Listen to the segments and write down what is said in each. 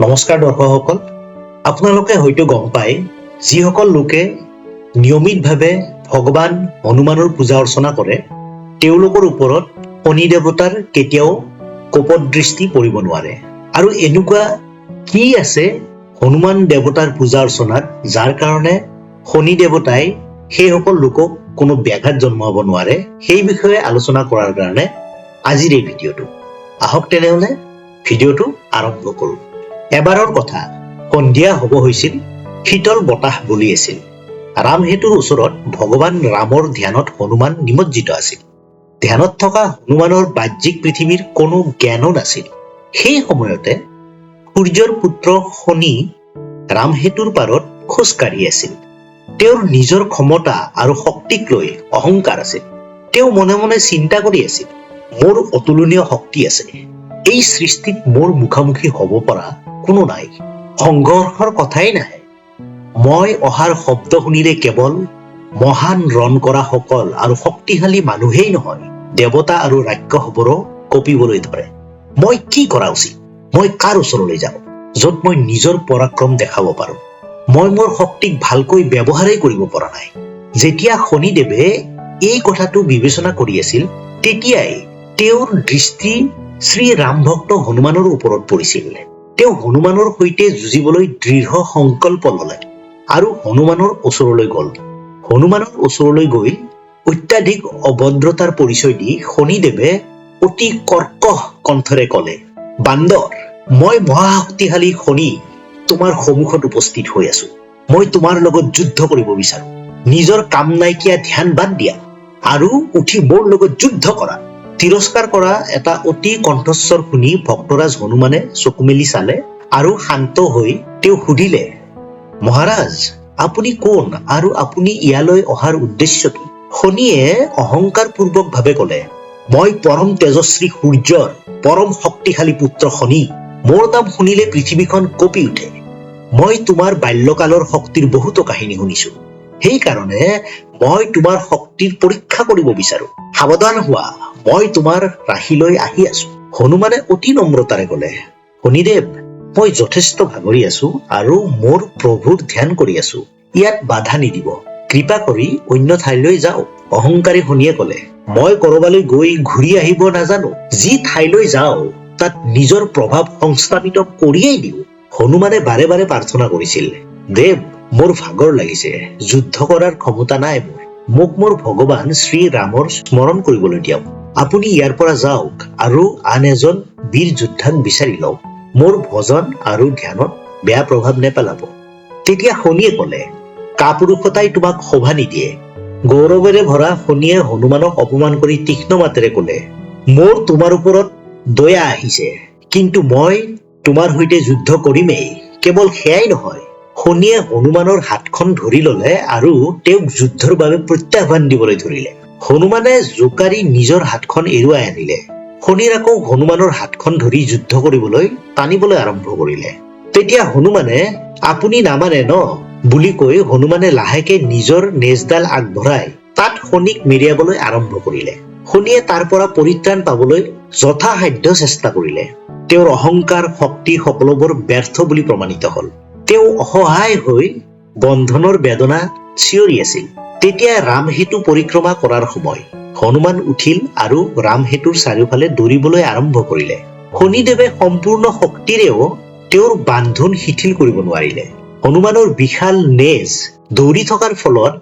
নমস্কাৰ দৰ্শকসকল, আপোনালোকে হয়তো গম পায় যিসকল লোকে নিয়মিতভাৱে ভগৱান হনুমানৰ পূজা অৰ্চনা কৰে তেওঁলোকৰ ওপৰত শনি দেৱতাৰ কেতিয়াও কোপত দৃষ্টি পৰিব নোৱাৰে। আৰু এনেকুৱা কি আছে হনুমান দেৱতাৰ পূজা অৰ্চনাত যাৰ কাৰণে শনি দেৱতাই সেইসকল লোকক কোনো ব্যাঘাত জন্মাব নোৱাৰে, সেই বিষয়ে আলোচনা কৰাৰ কাৰণে আজিৰ এই ভিডিঅ'টো। আহক তেনেহ'লে ভিডিঅ'টো আৰম্ভ কৰোঁ। এবাৰৰ কথা, সন্ধিয়া হ'ব হৈছিল, শীতল বতাহ বলি আছিল। ৰামসেতুৰ ওচৰত ভগৱান ৰামৰ ধ্যানত হনুমান নিমজ্জিত আছিল। ধ্যানত থকা হনুমানৰ বাহ্যিক পৃথিৱীৰ কোনো জ্ঞানো নাছিল। সেই সময়তে সূৰ্যৰ পুত্ৰ শনি ৰামসেতুৰ পাৰত খোজকাঢ়ি আছিল। তেওঁৰ নিজৰ ক্ষমতা আৰু শক্তিক লৈ অহংকাৰ আছিল। তেওঁ মনে মনে চিন্তা কৰি আছিল, মোৰ অতুলনীয় শক্তি আছে, এই সৃষ্টিত মোৰ মুখামুখি হ'ব পৰা কোনো নাই, সংঘৰ্ষৰ কথাই নাহে। মই অহাৰ শব্দ শুনিলে কেৱল মহান ৰণ কৰা সকল আৰু শক্তিশালী মানুহেই নহয়, দেৱতা আৰু ৰাক্ষসবোৰো কঁপিবলৈ ধৰে। মই কি কৰা উচিত? মই কাৰ ওচৰলৈ যাওঁ য'ত মই নিজৰ পৰাক্ৰম দেখাব পাৰোঁ? মই মোৰ শক্তিক ভালকৈ ব্যৱহাৰেই কৰিব পৰা নাই। যেতিয়া শনিদেৱে এই কথাটো বিবেচনা কৰি আছিল, তেতিয়াই তেওঁৰ দৃষ্টি শ্ৰী ৰাম ভক্ত হনুমানৰ ওপৰত পৰিছিল। তেওঁ হনুমানৰ সৈতে যুঁজিবলৈ দৃঢ় সংকল্প ল'লে আৰু হনুমানৰ ওচৰলৈ গ'ল। হনুমানৰ ওচৰলৈ গৈ অত্যাধিক অভদ্ৰতাৰ পৰিচয় দি শনিদেৱে অতি কৰ্কশ কণ্ঠৰে ক'লে, বান্দৰ, মই মহাশক্তিশালী শনি তোমাৰ সন্মুখত উপস্থিত হৈ আছো। মই তোমাৰ লগত যুদ্ধ কৰিব বিচাৰো। নিজৰ কাম নাইকিয়া ধ্যান বাদ দিয়া আৰু উঠি মোৰ লগত যুদ্ধ কৰা। তিৰস্কাৰ কৰা এটা অতি কণ্ঠস্বৰ শুনি ভক্তৰাজ হনুমানে চকু মেলি চালে আৰু শান্ত হৈ তেওঁ সুধিলে, মহাৰাজ, আপুনি কোন আৰু আপুনি ইয়ালৈ অহাৰ উদ্দেশ্য কি? শনিয়ে অহংকাৰপূৰ্বক ভাৱে ক'লে, মই পৰম তেজস্বী সূৰ্যৰ পৰম শক্তিশালী পুত্ৰ শনি। মোৰ নাম শুনিলে পৃথিৱীখন কঁপি উঠে। মই তোমাৰ বাল্যকালৰ শক্তিৰ বহুতো কাহিনী শুনিছো। সেইকাৰণে মই তোমাৰ শক্তিৰ পৰীক্ষা কৰিব বিচাৰো। সাৱধান হোৱা, মই তোমাৰ ৰাশিলৈ আহি আছো। হনুমানে অতি নম্ৰতাৰে ক'লে, শনিদেৱ, মই যথেষ্ট ভাগৰি আছো আৰু মোৰ প্ৰভুৰ ধ্যান কৰি আছো। ইয়াত বাধা নিদিব। কৃপা কৰি অন্য ঠাইলৈ যাওক। অহংকাৰী শনিয়ে ক'লে, মই কৰবালৈ গৈ ঘূৰি আহিব নাজানো। যি ঠাইলৈ যাওঁ তাত নিজৰ প্ৰভাৱ সংস্থাপিত কৰিয়েই দিওঁ। হনুমানে বাৰে বাৰে প্ৰাৰ্থনা কৰিছিল, দেৱ, মোৰ ভাগৰ লাগিছে, যুদ্ধ কৰাৰ ক্ষমতা নাই মোৰ। মোক মোৰ ভগৱান শ্ৰী ৰামৰ স্মৰণ কৰিবলৈ দিয়ক। আপুনি ইয়াৰ পৰা যাওক আৰু আন এজন বীৰ যোদ্ধাক বিচাৰি লওক। মোৰ ভজন আৰু ধ্যানত বেয়া প্ৰভাৱ নেপেলাব। তেতিয়া শনিয়ে ক'লে, কাপুৰুষতাই তোমাক শোভা নিদিয়ে। গৌৰৱেৰে ভৰা শনিয়ে হনুমানক অপমান কৰি তীক্ষ্ণ মাতেৰে ক'লে, মোৰ তোমাৰ ওপৰত দয়া আহিছে, কিন্তু মই তোমাৰ সৈতে যুদ্ধ কৰিমেই। কেৱল সেয়াই নহয়, শনিয়ে হনুমানৰ হাতখন ধৰি ল'লে আৰু তেওঁক যুদ্ধৰ বাবে প্ৰত্যাহ্বান দিবলৈ ধৰিলে। হনুমানে জোকাৰি নিজৰ হাতখন এৰুৱাই আনিলে। শনিৰ আকৌ হনুমানৰ হাতখন ধৰি যুদ্ধ কৰিবলৈ টানিবলৈ আৰম্ভ কৰিলে। তেতিয়া হনুমানে, আপুনি নামানে ন বুলি কৈ হনুমানে লাহেকে নিজৰ নেজডাল আগবঢ়াই তাত শনিক মেৰিয়াবলৈ আৰম্ভ কৰিলে। শনিয়ে তাৰ পৰা পৰিত্ৰাণ পাবলৈ যথাসাধ্য চেষ্টা কৰিলে। তেওঁৰ অহংকাৰ, শক্তি সকলোবোৰ ব্যৰ্থ বুলি প্ৰমাণিত হ'ল। তেওঁ অসহায় হৈ বন্ধনৰ বেদনা চিঞৰি আছিল। তেতিয়া ৰামসেতু পৰিক্ৰমা কৰাৰ সময়। হনুমান উঠিল আৰু ৰামসেতুৰ চাৰিওফালে দৌৰিবলৈ আৰম্ভ কৰিলে। শনিদেৱে সম্পূৰ্ণ শক্তিৰেও তেওঁৰ বান্ধোন শিথিল কৰিব নোৱাৰিলে। হনুমানৰ বিশাল নেজ দৌৰি থকাৰ ফলত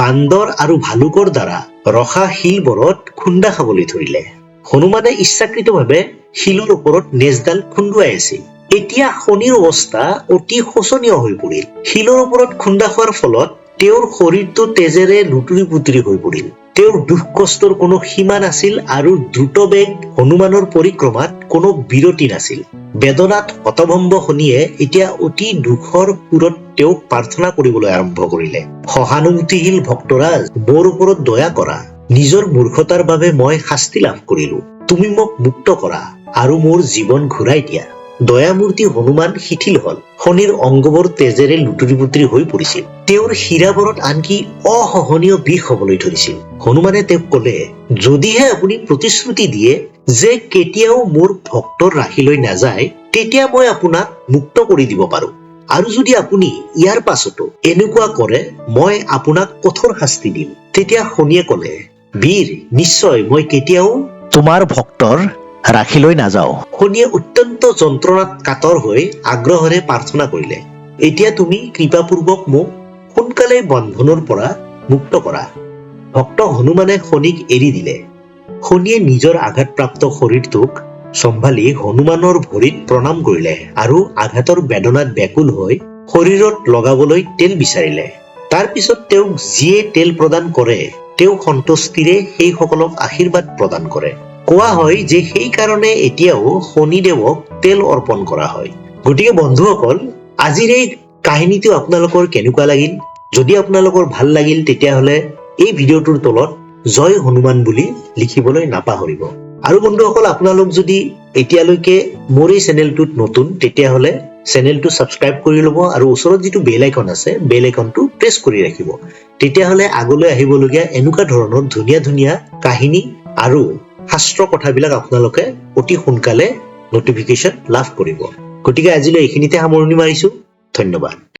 বান্দৰ আৰু ভালুকৰ দ্বাৰা ৰখা শিলবোৰত খুন্দা খাবলৈ ধৰিলে। হনুমানে ইচ্ছাকৃতভাৱে শিলৰ ওপৰত নেজডাল খুন্দুৱাই আছিল। এতিয়া শনিৰ অৱস্থা অতি শোচনীয় হৈ পৰিল। শিলৰ ওপৰত খুন্দা খোৱাৰ ফলত তেওঁৰ শৰীৰটো তেজেৰে লুতুৰি পুতুৰি হৈ পৰিল। তেওঁৰ দুখ কষ্টৰ কোনো সীমা নাছিল আৰু দ্ৰুতবেগ হনুমানৰ পৰিক্ৰমাত কোনো বিৰতি নাছিল। বেদনাত হতভম্ব শনিয়ে এতিয়া অতি দুখৰ সুৰত তেওঁক প্ৰাৰ্থনা কৰিবলৈ আৰম্ভ কৰিলে, সহানুভূতিশীল ভক্তৰাজ, মোৰ ওপৰত দয়া কৰা। নিজৰ মূৰ্খতাৰ বাবে মই শাস্তি লাভ কৰিলো। তুমি মোক মুক্ত কৰা আৰু মোৰ জীৱন ঘূৰাই দিয়া। দয়ামূৰ্তি হনুমান শিথিল হল। শনিৰ অংগবোৰ তেজেৰে লুতুৰি পুতুৰি হৈ পৰিছিল। তেওঁৰ শিৰাবোৰত আনকি অসহনীয় বিষ হবলৈ ধৰিছিল। হনুমানে তেওঁক ক'লে, যদিহে আপুনি প্ৰতিশ্ৰুতি দিয়ে যে কেতিয়াও মোৰ ভক্তৰ ৰাশিলৈ নাযায়, তেতিয়া মই আপোনাক মুক্ত কৰি দিব পাৰো। আৰু যদি আপুনি ইয়াৰ পাছতো এনেকুৱা কৰে মই আপোনাক কঠোৰ শাস্তি দিম। তেতিয়া শনিয়ে ক'লে, বীৰ, নিশ্চয় মই কেতিয়াও তোমাৰ ভক্তৰ ৰাখিলৈ নাযাওঁ। শনিয়ে অত্যন্ত যন্ত্ৰণাত কাতৰ হৈ আগ্ৰহেৰে প্ৰাৰ্থনা কৰিলে, এতিয়া তুমি কৃপাপূৰ্বক মোক সোনকালে বন্ধনৰ পৰা মুক্ত কৰা। ভক্ত হনুমানে শনিক এৰি দিলে। শনিয়ে নিজৰ আঘাতপ্ৰাপ্ত শৰীৰটোক চম্ভালি হনুমানৰ ভৰিত প্ৰণাম কৰিলে আৰু আঘাতৰ বেদনাত ব্যাকুল হৈ শৰীৰত লগাবলৈ তেল বিচাৰিলে। তাৰ পিছত তেওঁক যিয়ে তেল প্ৰদান কৰে তেওঁ সন্তুষ্টিৰে সেইসকলক আশীৰ্বাদ প্ৰদান কৰে। কোৱা হয় যে সেই কাৰণে এতিয়াও শনিদেৱক তেল অৰ্পণ কৰা হয়। গতিকে বন্ধুসকল, আজিৰ এই কাহিনীটো আপোনালোকৰ কেনেকুৱা লাগিল? যদি আপোনালোকৰ ভাল লাগিল তেতিয়াহ'লে এই ভিডিঅ'টোৰ তলত জয় হনুমান বুলি লিখিবলৈ নাপাহৰিব। আৰু বন্ধুসকল, আপোনালোক যদি এতিয়ালৈকে মোৰ এই চেনেলটোত নতুন তেতিয়াহ'লে চেনেলটো ছাবস্ক্ৰাইব কৰি ল'ব আৰু ওচৰত যিটো বেল আইকন আছে বেল আইকনটো প্ৰেছ কৰি ৰাখিব। তেতিয়াহ'লে আগলৈ আহিবলগীয়া এনেকুৱা ধৰণৰ ধুনীয়া ধুনীয়া কাহিনী আৰু শাস্ত্ৰ কথাবিলাক আপোনালোকে অতি সোনকালে নটিফিকেশ্যন লাভ কৰিব। গতিকে আজিলৈ এইখিনিতে সামৰণি মাৰিছো। ধন্যবাদ।